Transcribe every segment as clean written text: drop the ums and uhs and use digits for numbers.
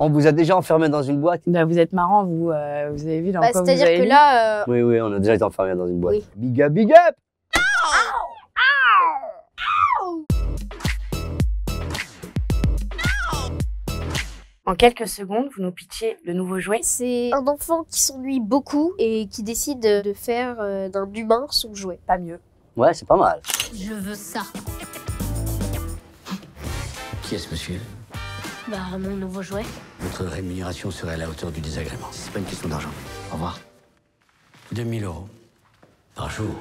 On vous a déjà enfermé dans une boîte? Bah, vous êtes marrant, vous avez vu dans quoi vous avez C'est-à-dire que mis là... Oui, oui, on a déjà été enfermé dans une boîte. Oui. Big up, big up! En quelques secondes, vous nous pitchez le nouveau jouet. C'est un enfant qui s'ennuie beaucoup et qui décide de faire d'un humain son jouet. Pas mieux. Ouais, c'est pas mal. Je veux ça. Qui est ce monsieur? Bah, mon nouveau jouet. Votre rémunération serait à la hauteur du désagrément. C'est pas une question d'argent. Au revoir. 2000 € par jour.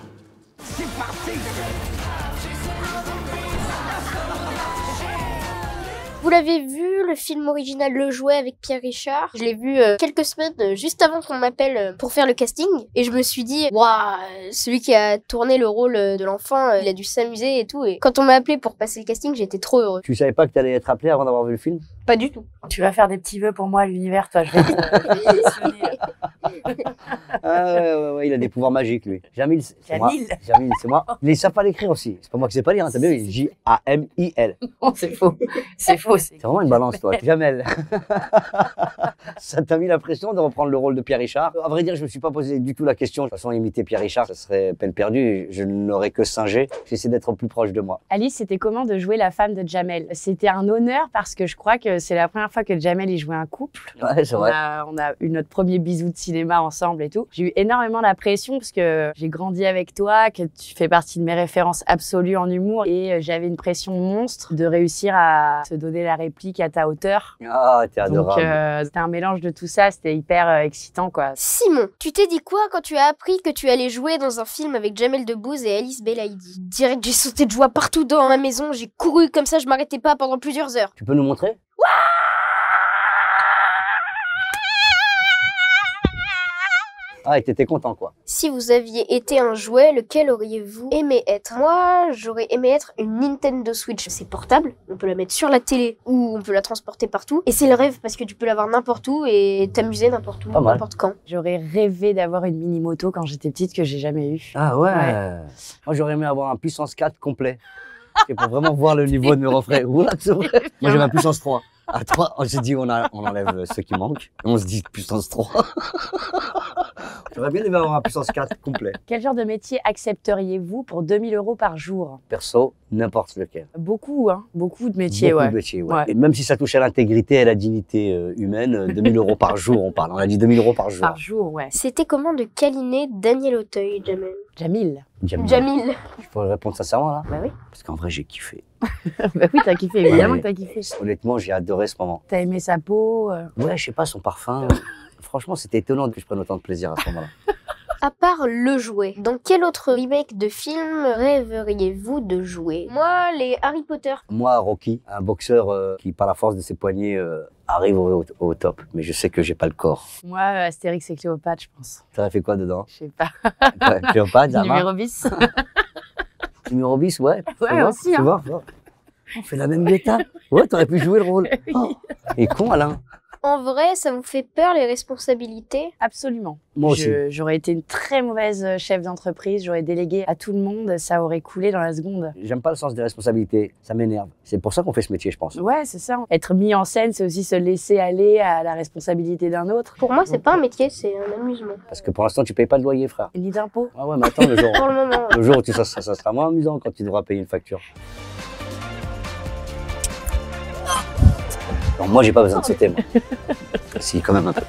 Vous l'avez vu, le film original Le Jouet avec Pierre Richard. Je l'ai vu quelques semaines juste avant qu'on m'appelle pour faire le casting. Et je me suis dit, waouh, celui qui a tourné le rôle de l'enfant, il a dû s'amuser et tout. Et quand on m'a appelé pour passer le casting, j'étais trop heureux. Tu savais pas que t'allais être appelé avant d'avoir vu le film? Pas du tout. Tu vas faire des petits vœux pour moi à l'univers, toi. Je vais te missionner. Ah ouais, il a des pouvoirs magiques, lui. Jamil, c'est moi. Jamil. Jamil, c'est moi. Ils savent pas l'écrire aussi. C'est pas moi qui sais pas lire, hein, t'as bien vu, J-A-M-I-L. Non, c'est faux. C'est faux. C'est vraiment une balance, toi. Jamel. Ça t'a mis la pression de reprendre le rôle de Pierre Richard? À vrai dire, je me suis pas posé du tout la question. De toute façon, imiter Pierre Richard, ça serait peine perdue. Je n'aurais que singé. J'essaie d'être plus proche de moi. Alice, c'était comment de jouer la femme de Jamel? C'était un honneur parce que je crois que c'est la première fois que Jamel y jouait un couple. Ouais, c'est vrai. On a eu notre premier bisou de cinéma ensemble et tout. J'ai eu énormément la pression parce que j'ai grandi avec toi, que tu fais partie de mes références absolues en humour et j'avais une pression monstre de réussir à te donner la réplique à ta hauteur. Ah, t'es adorable. Donc c'était un mélange de tout ça, c'était hyper excitant quoi. Simon, tu t'es dit quoi quand tu as appris que tu allais jouer dans un film avec Jamel Debbouze et Alice Belaïdi? Direct, j'ai sauté de joie partout dans ma maison, j'ai couru comme ça, je m'arrêtais pas pendant plusieurs heures. Tu peux nous montrer? Ah, et t'étais content, quoi. Si vous aviez été un jouet, lequel auriez-vous aimé être? Moi, j'aurais aimé être une Nintendo Switch. C'est portable, on peut la mettre sur la télé ou on peut la transporter partout. Et c'est le rêve parce que tu peux l'avoir n'importe où et t'amuser n'importe où, n'importe quand. J'aurais rêvé d'avoir une mini-moto quand j'étais petite que j'ai jamais eu. Ah ouais. Moi, j'aurais aimé avoir un puissance 4 complet. Et pour vraiment voir le niveau de mes refrains. What, c'est vrai. Moi, j'avais un puissance 3. À 3, on s'est dit, on enlève ce qui manque. On se dit puissance 3. J'aurais bien aimé avoir un puissance 4 complet. Quel genre de métier accepteriez-vous pour 2000 € par jour? Perso, n'importe lequel. Beaucoup, hein. Beaucoup de métiers, Beaucoup de métiers, ouais. Et même si ça touche à l'intégrité et à la dignité humaine, 2000 € par jour, on parle. On a dit 2000 € par jour. Par jour, ouais. C'était comment de câliner Daniel Auteuil, Jamel? Jamil. Jamil. Je pourrais répondre sincèrement, là? Bah oui. Parce qu'en vrai, j'ai kiffé. Bah oui, t'as kiffé, évidemment que t'as kiffé. Honnêtement, j'ai adoré ce moment. T'as aimé sa peau Ouais, je sais pas, son parfum. Franchement, c'était étonnant que je prenne autant de plaisir à ce moment-là. À part Le Jouet, dans quel autre remake de film rêveriez-vous de jouer? Moi, les Harry Potter. Moi, Rocky, un boxeur qui, par la force de ses poignets, arrive au top. Mais je sais que j'ai pas le corps. Moi, Astérix et Cléopâtre, je pense. T'aurais fait quoi dedans? Je sais pas. Ouais, Cléopâtre, Zama. Numéro 10. Numéro 10, ouais. Ouais, aussi. Tu vois, on fait la même bêta. Ouais, t'aurais pu jouer le rôle. Oh. Et con, Alain. En vrai, ça vous fait peur les responsabilités? Absolument. Moi aussi. J'aurais été une très mauvaise chef d'entreprise, j'aurais délégué à tout le monde, ça aurait coulé dans la seconde. J'aime pas le sens des responsabilités, ça m'énerve. C'est pour ça qu'on fait ce métier, je pense. Ouais, c'est ça. Être mis en scène, c'est aussi se laisser aller à la responsabilité d'un autre. Pour moi, c'est pas un métier, c'est un amusement. Parce que pour l'instant, tu payes pas le loyer, frère. Ni d'impôts. Ah ouais, mais attends, le jour, Pour le moment. le jour où ça sera moins amusant quand tu devras payer une facture. Non, moi, j'ai pas besoin de sauter, moi. Si, quand même un peu.